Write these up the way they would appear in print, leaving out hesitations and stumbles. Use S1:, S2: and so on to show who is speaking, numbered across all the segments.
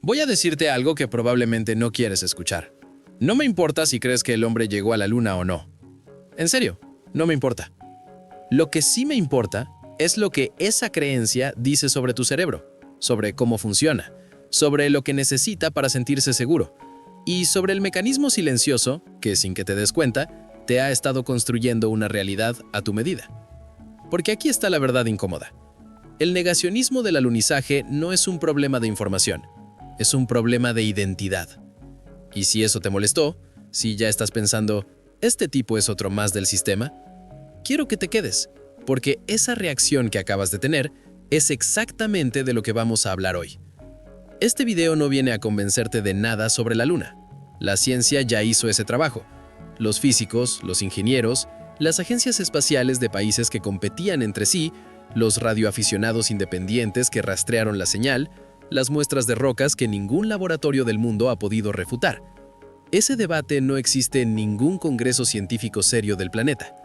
S1: Voy a decirte algo que probablemente no quieres escuchar. No me importa si crees que el hombre llegó a la luna o no. En serio, no me importa. Lo que sí me importa es lo que esa creencia dice sobre tu cerebro, sobre cómo funciona, sobre lo que necesita para sentirse seguro y sobre el mecanismo silencioso que, sin que te des cuenta, te ha estado construyendo una realidad a tu medida. Porque aquí está la verdad incómoda. El negacionismo del alunizaje no es un problema de información, es un problema de identidad. Y si eso te molestó, si ya estás pensando, este tipo es otro más del sistema, quiero que te quedes, porque esa reacción que acabas de tener es exactamente de lo que vamos a hablar hoy. Este video no viene a convencerte de nada sobre la luna. La ciencia ya hizo ese trabajo. Los físicos, los ingenieros, las agencias espaciales de países que competían entre sí, los radioaficionados independientes que rastrearon la señal, las muestras de rocas que ningún laboratorio del mundo ha podido refutar. Ese debate no existe en ningún congreso científico serio del planeta,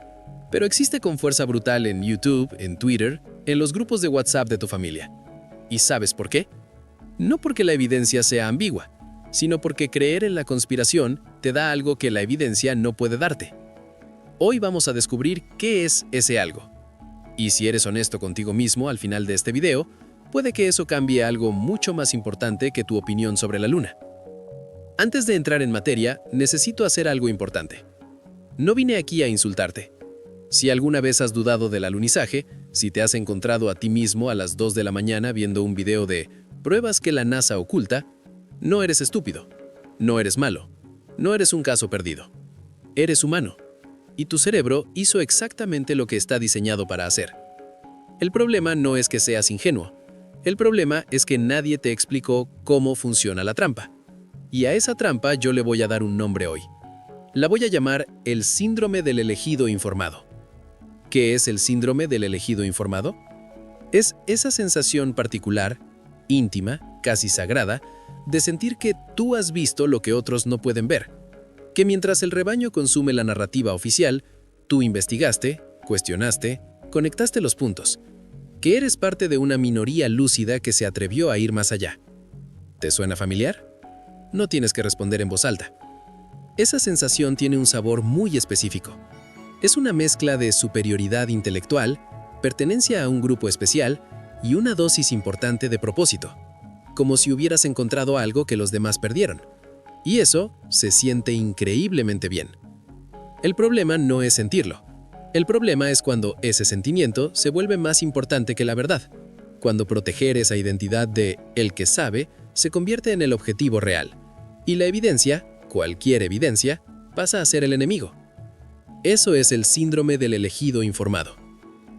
S1: pero existe con fuerza brutal en YouTube, en Twitter, en los grupos de WhatsApp de tu familia. ¿Y sabes por qué? No porque la evidencia sea ambigua, sino porque creer en la conspiración te da algo que la evidencia no puede darte. Hoy vamos a descubrir qué es ese algo. Y si eres honesto contigo mismo al final de este video, puede que eso cambie algo mucho más importante que tu opinión sobre la luna. Antes de entrar en materia, necesito hacer algo importante. No vine aquí a insultarte. Si alguna vez has dudado del alunizaje, si te has encontrado a ti mismo a las 2 de la mañana viendo un video de pruebas que la NASA oculta, no eres estúpido, no eres malo, no eres un caso perdido. Eres humano, y tu cerebro hizo exactamente lo que está diseñado para hacer. El problema no es que seas ingenuo. El problema es que nadie te explicó cómo funciona la trampa. Y a esa trampa yo le voy a dar un nombre hoy. La voy a llamar el síndrome del elegido informado. ¿Qué es el síndrome del elegido informado? Es esa sensación particular, íntima, casi sagrada, de sentir que tú has visto lo que otros no pueden ver. Que mientras el rebaño consume la narrativa oficial, tú investigaste, cuestionaste, conectaste los puntos. Que eres parte de una minoría lúcida que se atrevió a ir más allá. ¿Te suena familiar? No tienes que responder en voz alta. Esa sensación tiene un sabor muy específico. Es una mezcla de superioridad intelectual, pertenencia a un grupo especial y una dosis importante de propósito, como si hubieras encontrado algo que los demás perdieron. Y eso se siente increíblemente bien. El problema no es sentirlo. El problema es cuando ese sentimiento se vuelve más importante que la verdad, cuando proteger esa identidad de el que sabe se convierte en el objetivo real, y la evidencia, cualquier evidencia, pasa a ser el enemigo. Eso es el síndrome del elegido informado.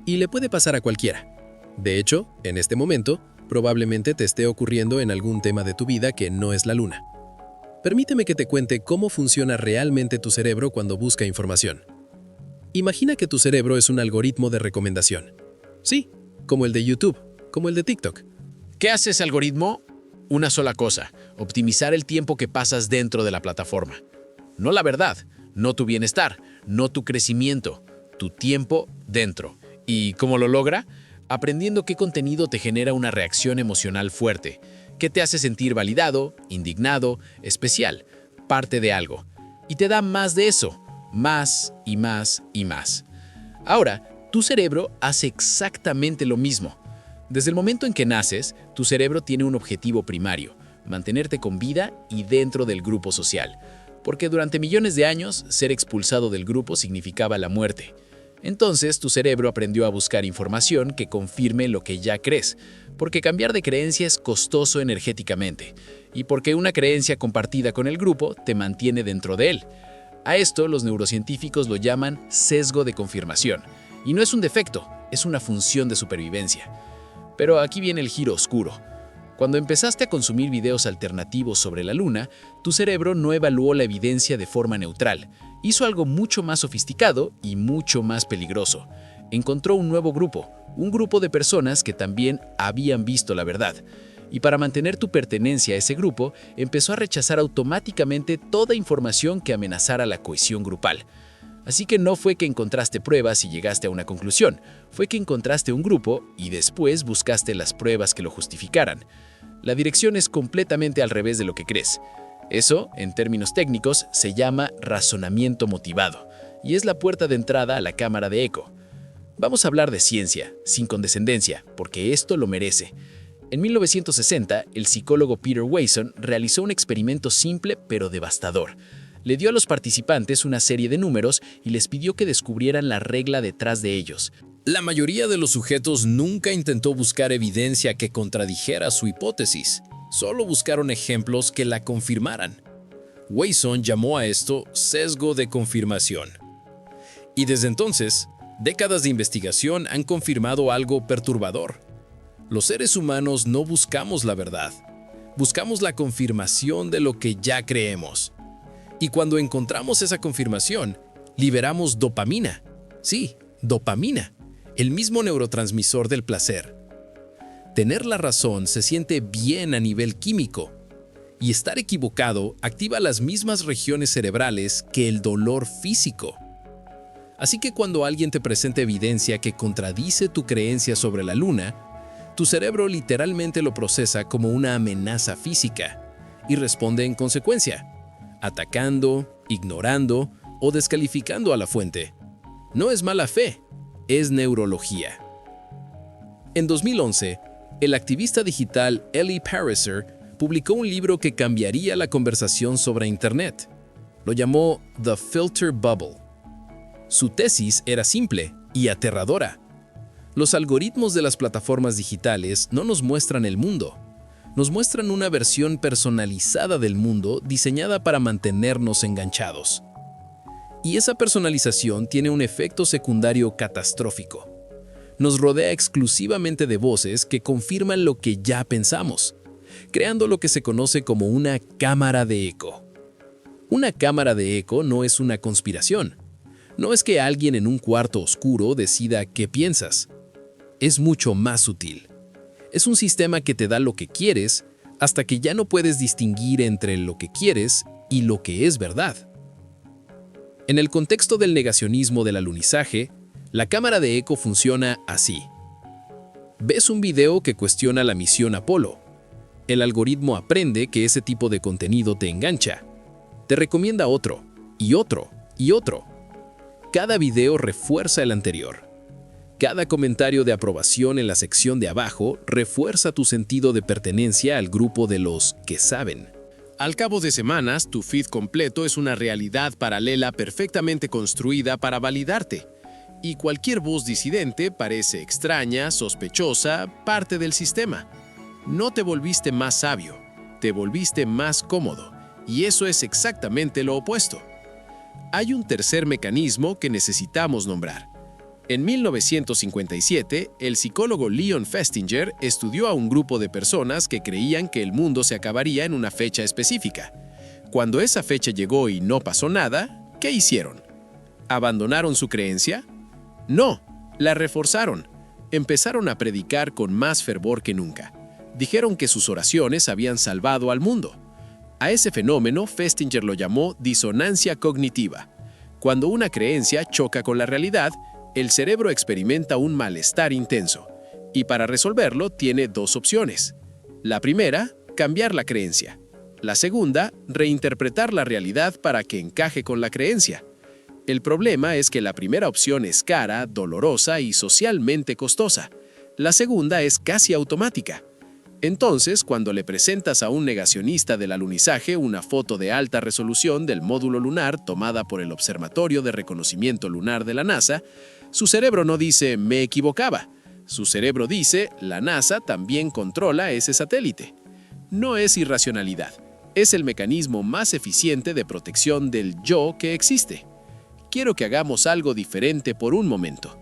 S1: Y le puede pasar a cualquiera. De hecho, en este momento, probablemente te esté ocurriendo en algún tema de tu vida que no es la luna. Permíteme que te cuente cómo funciona realmente tu cerebro cuando busca información. Imagina que tu cerebro es un algoritmo de recomendación. Sí, como el de YouTube, como el de TikTok.
S2: ¿Qué hace ese algoritmo? Una sola cosa: optimizar el tiempo que pasas dentro de la plataforma. No la verdad, no tu bienestar, no tu crecimiento, tu tiempo dentro. ¿Y cómo lo logra? Aprendiendo qué contenido te genera una reacción emocional fuerte, qué te hace sentir validado, indignado, especial, parte de algo. Y te da más de eso, más y más y más. Ahora, tu cerebro hace exactamente lo mismo. Desde el momento en que naces, tu cerebro tiene un objetivo primario: mantenerte con vida y dentro del grupo social. Porque durante millones de años, ser expulsado del grupo significaba la muerte. Entonces, tu cerebro aprendió a buscar información que confirme lo que ya crees, porque cambiar de creencia es costoso energéticamente, y porque una creencia compartida con el grupo te mantiene dentro de él. A esto los neurocientíficos lo llaman sesgo de confirmación, y no es un defecto, es una función de supervivencia. Pero aquí viene el giro oscuro. Cuando empezaste a consumir videos alternativos sobre la luna, tu cerebro no evaluó la evidencia de forma neutral. Hizo algo mucho más sofisticado y mucho más peligroso. Encontró un nuevo grupo, un grupo de personas que también habían visto la verdad. Y para mantener tu pertenencia a ese grupo, empezó a rechazar automáticamente toda información que amenazara la cohesión grupal. Así que no fue que encontraste pruebas y llegaste a una conclusión, fue que encontraste un grupo y después buscaste las pruebas que lo justificaran. La dirección es completamente al revés de lo que crees. Eso, en términos técnicos, se llama razonamiento motivado, y es la puerta de entrada a la cámara de eco. Vamos a hablar de ciencia, sin condescendencia, porque esto lo merece. En 1960, el psicólogo Peter Wason realizó un experimento simple pero devastador. Le dio a los participantes una serie de números y les pidió que descubrieran la regla detrás de ellos.
S3: La mayoría de los sujetos nunca intentó buscar evidencia que contradijera su hipótesis. Solo buscaron ejemplos que la confirmaran. Wason llamó a esto sesgo de confirmación. Y desde entonces, décadas de investigación han confirmado algo perturbador. Los seres humanos no buscamos la verdad. Buscamos la confirmación de lo que ya creemos. Y cuando encontramos esa confirmación, liberamos dopamina. Sí, dopamina, el mismo neurotransmisor del placer. Tener la razón se siente bien a nivel químico, y estar equivocado activa las mismas regiones cerebrales que el dolor físico. Así que cuando alguien te presenta evidencia que contradice tu creencia sobre la luna, tu cerebro literalmente lo procesa como una amenaza física y responde en consecuencia, atacando, ignorando o descalificando a la fuente. No es mala fe, es neurología. En 2011, el activista digital Eli Pariser publicó un libro que cambiaría la conversación sobre Internet. Lo llamó The Filter Bubble. Su tesis era simple y aterradora. Los algoritmos de las plataformas digitales no nos muestran el mundo. Nos muestran una versión personalizada del mundo diseñada para mantenernos enganchados. Y esa personalización tiene un efecto secundario catastrófico. Nos rodea exclusivamente de voces que confirman lo que ya pensamos, creando lo que se conoce como una cámara de eco. Una cámara de eco no es una conspiración. No es que alguien en un cuarto oscuro decida qué piensas. Es mucho más sutil. Es un sistema que te da lo que quieres hasta que ya no puedes distinguir entre lo que quieres y lo que es verdad. En el contexto del negacionismo del alunizaje, la cámara de eco funciona así. Ves un video que cuestiona la misión Apolo. El algoritmo aprende que ese tipo de contenido te engancha. Te recomienda otro, y otro, y otro. Cada video refuerza el anterior. Cada comentario de aprobación en la sección de abajo refuerza tu sentido de pertenencia al grupo de los que saben.
S2: Al cabo de semanas, tu feed completo es una realidad paralela perfectamente construida para validarte. Y cualquier voz disidente parece extraña, sospechosa, parte del sistema. No te volviste más sabio, te volviste más cómodo. Y eso es exactamente lo opuesto. Hay un tercer mecanismo que necesitamos nombrar. En 1957, el psicólogo Leon Festinger estudió a un grupo de personas que creían que el mundo se acabaría en una fecha específica. Cuando esa fecha llegó y no pasó nada, ¿qué hicieron? ¿Abandonaron su creencia? No, la reforzaron. Empezaron a predicar con más fervor que nunca. Dijeron que sus oraciones habían salvado al mundo. A ese fenómeno Festinger lo llamó disonancia cognitiva. Cuando una creencia choca con la realidad, el cerebro experimenta un malestar intenso, y para resolverlo tiene dos opciones. La primera, cambiar la creencia. La segunda, reinterpretar la realidad para que encaje con la creencia. El problema es que la primera opción es cara, dolorosa y socialmente costosa. La segunda es casi automática. Entonces, cuando le presentas a un negacionista del alunizaje una foto de alta resolución del módulo lunar tomada por el Observatorio de Reconocimiento Lunar de la NASA, su cerebro no dice «me equivocaba». Su cerebro dice «la NASA también controla ese satélite». No es irracionalidad, es el mecanismo más eficiente de protección del yo que existe. Quiero que hagamos algo diferente por un momento.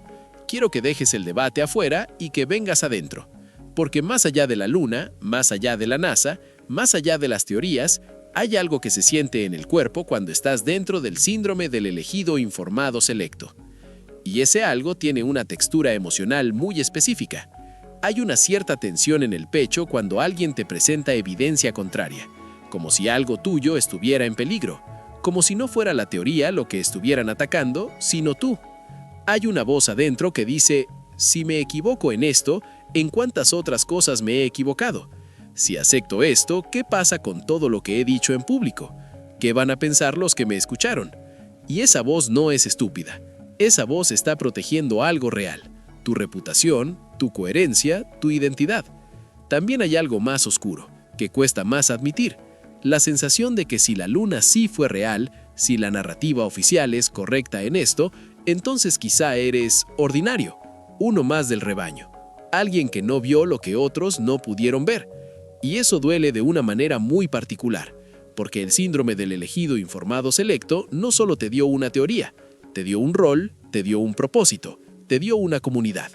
S2: Quiero que dejes el debate afuera y que vengas adentro. Porque más allá de la Luna, más allá de la NASA, más allá de las teorías, hay algo que se siente en el cuerpo cuando estás dentro del síndrome del elegido informado selecto. Y ese algo tiene una textura emocional muy específica. Hay una cierta tensión en el pecho cuando alguien te presenta evidencia contraria, como si algo tuyo estuviera en peligro, como si no fuera la teoría lo que estuvieran atacando, sino tú. Hay una voz adentro que dice, si me equivoco en esto, ¿en cuántas otras cosas me he equivocado?
S4: Si acepto esto, ¿qué pasa con todo lo que he dicho en público? ¿Qué van a pensar los que me escucharon? Y esa voz no es estúpida. Esa voz está protegiendo algo real: tu reputación, tu coherencia, tu identidad. También hay algo más oscuro, que cuesta más admitir: la sensación de que si la luna sí fue real, si la narrativa oficial es correcta en esto, entonces quizá eres ordinario, uno más del rebaño, alguien que no vio lo que otros no pudieron ver. Y eso duele de una manera muy particular, porque el síndrome del elegido informado selecto no solo te dio una teoría, te dio un rol, te dio un propósito, te dio una comunidad.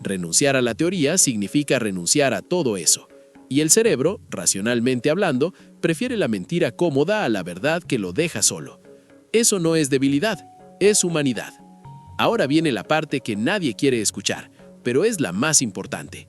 S4: Renunciar a la teoría significa renunciar a todo eso. Y el cerebro, racionalmente hablando, prefiere la mentira cómoda a la verdad que lo deja solo. Eso no es debilidad, es humanidad. Ahora viene la parte que nadie quiere escuchar, pero es la más importante.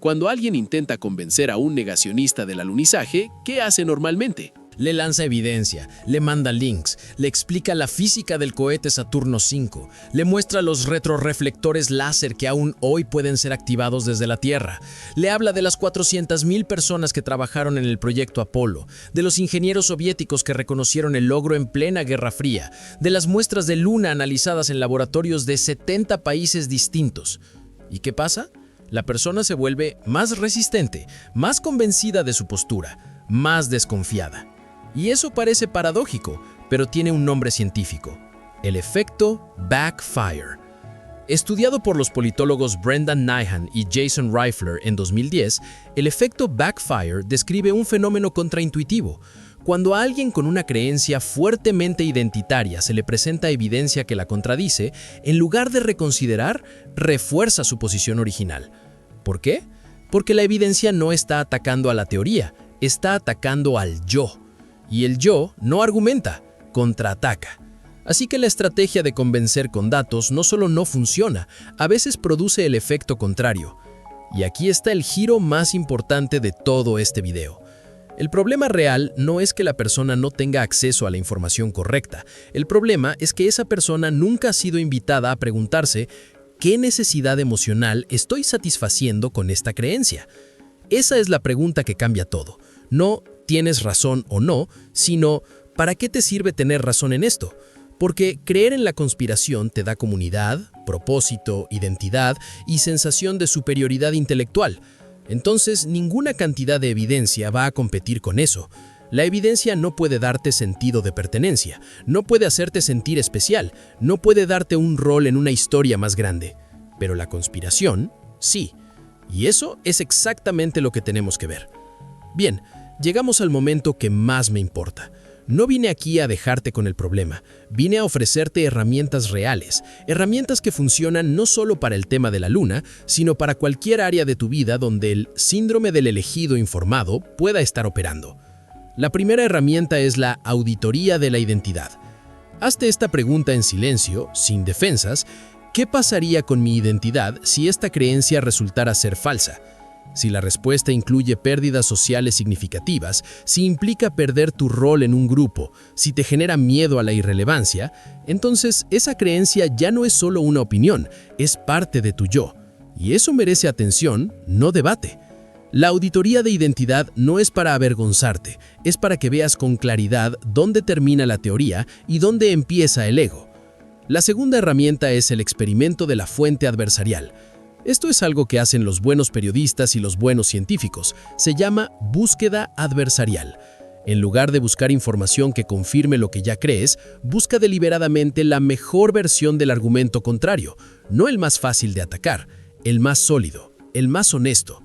S4: Cuando alguien intenta convencer a un negacionista del alunizaje, ¿qué hace normalmente?
S5: Le lanza evidencia, le manda links, le explica la física del cohete Saturno V, le muestra los retroreflectores láser que aún hoy pueden ser activados desde la Tierra, le habla de las 400.000 personas que trabajaron en el proyecto Apolo, de los ingenieros soviéticos que reconocieron el logro en plena Guerra Fría, de las muestras de luna analizadas en laboratorios de 70 países distintos. ¿Y qué pasa? La persona se vuelve más resistente, más convencida de su postura, más desconfiada. Y eso parece paradójico, pero tiene un nombre científico: el efecto backfire. Estudiado por los politólogos Brendan Nyhan y Jason Reifler en 2010, el efecto backfire describe un fenómeno contraintuitivo. Cuando a alguien con una creencia fuertemente identitaria se le presenta evidencia que la contradice, en lugar de reconsiderar, refuerza su posición original. ¿Por qué? Porque la evidencia no está atacando a la teoría, está atacando al yo. Y el yo no argumenta, contraataca. Así que la estrategia de convencer con datos no solo no funciona, a veces produce el efecto contrario. Y aquí está el giro más importante de todo este video. El problema real no es que la persona no tenga acceso a la información correcta. El problema es que esa persona nunca ha sido invitada a preguntarse: ¿qué necesidad emocional estoy satisfaciendo con esta creencia? Esa es la pregunta que cambia todo. No ¿tienes razón o no?, sino ¿para qué te sirve tener razón en esto? Porque creer en la conspiración te da comunidad, propósito, identidad y sensación de superioridad intelectual. Entonces, ninguna cantidad de evidencia va a competir con eso. La evidencia no puede darte sentido de pertenencia, no puede hacerte sentir especial, no puede darte un rol en una historia más grande. Pero la conspiración, sí. Y eso es exactamente lo que tenemos que ver. Bien, llegamos al momento que más me importa. No vine aquí a dejarte con el problema, vine a ofrecerte herramientas reales, herramientas que funcionan no solo para el tema de la luna, sino para cualquier área de tu vida donde el síndrome del elegido informado pueda estar operando. La primera herramienta es la auditoría de la identidad. Hazte esta pregunta en silencio, sin defensas: ¿qué pasaría con mi identidad si esta creencia resultara ser falsa? Si la respuesta incluye pérdidas sociales significativas, si implica perder tu rol en un grupo, si te genera miedo a la irrelevancia, entonces esa creencia ya no es solo una opinión, es parte de tu yo. Y eso merece atención, no debate. La auditoría de identidad no es para avergonzarte, es para que veas con claridad dónde termina la teoría y dónde empieza el ego. La segunda herramienta es el experimento de la fuente adversarial. Esto es algo que hacen los buenos periodistas y los buenos científicos. Se llama búsqueda adversarial. En lugar de buscar información que confirme lo que ya crees, busca deliberadamente la mejor versión del argumento contrario, no el más fácil de atacar, el más sólido, el más honesto.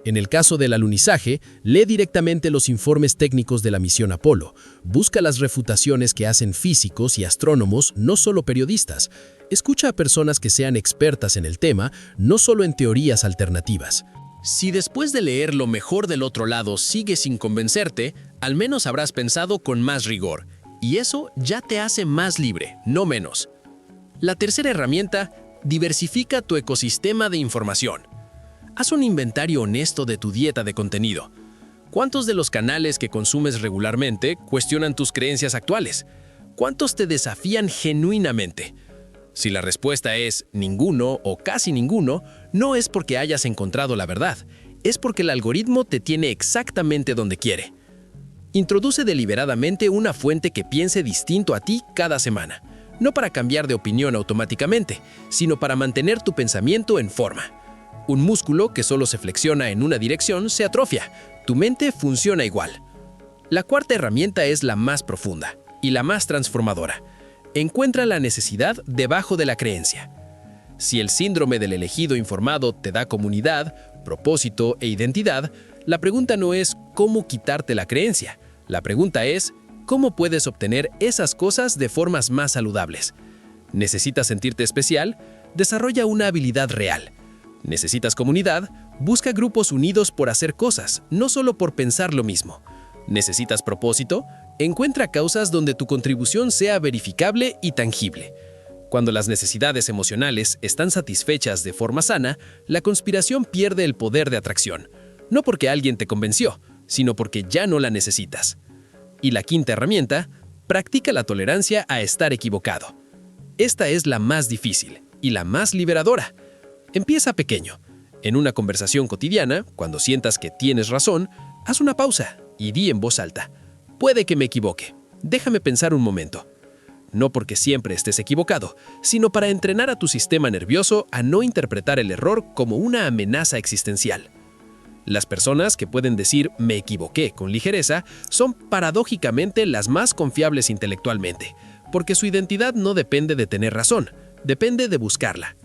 S5: En el caso del alunizaje, lee directamente los informes técnicos de la misión Apolo. Busca las refutaciones que hacen físicos y astrónomos, no solo periodistas. Escucha a personas que sean expertas en el tema, no solo en teorías alternativas.
S2: Si después de leer lo mejor del otro lado sigue sin convencerte, al menos habrás pensado con más rigor. Y eso ya te hace más libre, no menos. La tercera herramienta: diversifica tu ecosistema de información. Haz un inventario honesto de tu dieta de contenido. ¿Cuántos de los canales que consumes regularmente cuestionan tus creencias actuales? ¿Cuántos te desafían genuinamente? Si la respuesta es ninguno o casi ninguno, no es porque hayas encontrado la verdad,
S4: es porque el algoritmo te tiene exactamente donde quiere. Introduce deliberadamente una fuente que piense distinto a ti cada semana, no para cambiar de opinión automáticamente, sino para mantener tu pensamiento en forma. Un músculo que solo se flexiona en una dirección se atrofia. Tu mente funciona igual. La cuarta herramienta es la más profunda y la más transformadora. Encuentra la necesidad debajo de la creencia. Si el síndrome del elegido informado te da comunidad, propósito e identidad, la pregunta no es cómo quitarte la creencia. La pregunta es cómo puedes obtener esas cosas de formas más saludables. ¿Necesitas sentirte especial? Desarrolla una habilidad real. ¿Necesitas comunidad? Busca grupos unidos por hacer cosas, no solo por pensar lo mismo. ¿Necesitas propósito? Encuentra causas donde tu contribución sea verificable y tangible. Cuando las necesidades emocionales están satisfechas de forma sana, la conspiración pierde el poder de atracción. No porque alguien te convenció, sino porque ya no la necesitas. Y la quinta herramienta, practica la tolerancia a estar equivocado. Esta es la más difícil y la más liberadora. Empieza pequeño. En una conversación cotidiana, cuando sientas que tienes razón, haz una pausa y di en voz alta: puede que me equivoque. Déjame pensar un momento. No porque siempre estés equivocado, sino para entrenar a tu sistema nervioso a no interpretar el error como una amenaza existencial. Las personas que pueden decir «me equivoqué» con ligereza son paradójicamente las más confiables intelectualmente, porque su identidad no depende de tener razón, depende de buscarla.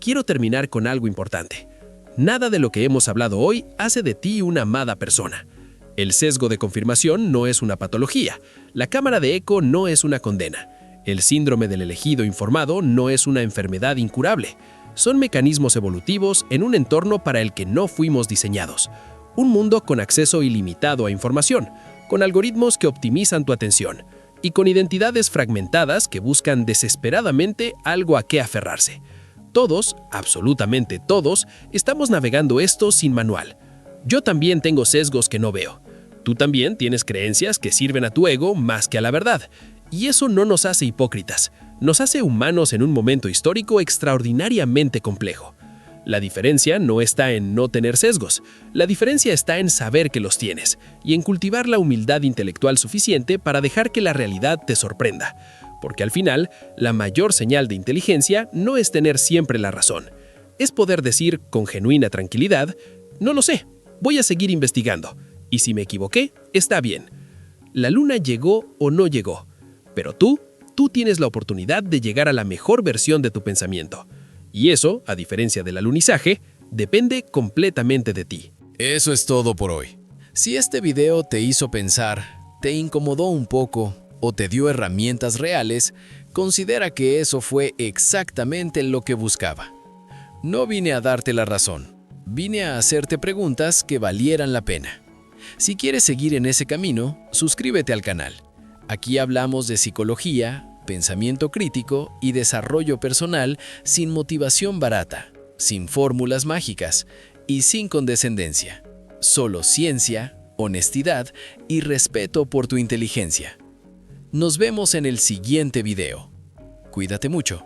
S4: Quiero terminar con algo importante. Nada de lo que hemos hablado hoy hace de ti una amada persona. El sesgo de confirmación no es una patología. La cámara de eco no es una condena. El síndrome del elegido informado no es una enfermedad incurable. Son mecanismos evolutivos en un entorno para el que no fuimos diseñados. Un mundo con acceso ilimitado a información, con algoritmos que optimizan tu atención y con identidades fragmentadas que buscan desesperadamente algo a qué aferrarse. Todos, absolutamente todos, estamos navegando esto sin manual. Yo también tengo sesgos que no veo. Tú también tienes creencias que sirven a tu ego más que a la verdad. Y eso no nos hace hipócritas. Nos hace humanos en un momento histórico extraordinariamente complejo. La diferencia no está en no tener sesgos. La diferencia está en saber que los tienes y en cultivar la humildad intelectual suficiente para dejar que la realidad te sorprenda. Porque al final, la mayor señal de inteligencia no es tener siempre la razón. Es poder decir con genuina tranquilidad: no lo sé, voy a seguir investigando. Y si me equivoqué, está bien. La luna llegó o no llegó. Pero tú tienes la oportunidad de llegar a la mejor versión de tu pensamiento. Y eso, a diferencia del alunizaje, depende completamente de ti.
S3: Eso es todo por hoy. Si este video te hizo pensar, te incomodó un poco o te dio herramientas reales, considera que eso fue exactamente lo que buscaba. No vine a darte la razón, vine a hacerte preguntas que valieran la pena. Si quieres seguir en ese camino, suscríbete al canal. Aquí hablamos de psicología, pensamiento crítico y desarrollo personal sin motivación barata, sin fórmulas mágicas y sin condescendencia. Solo ciencia, honestidad y respeto por tu inteligencia. Nos vemos en el siguiente video. Cuídate mucho.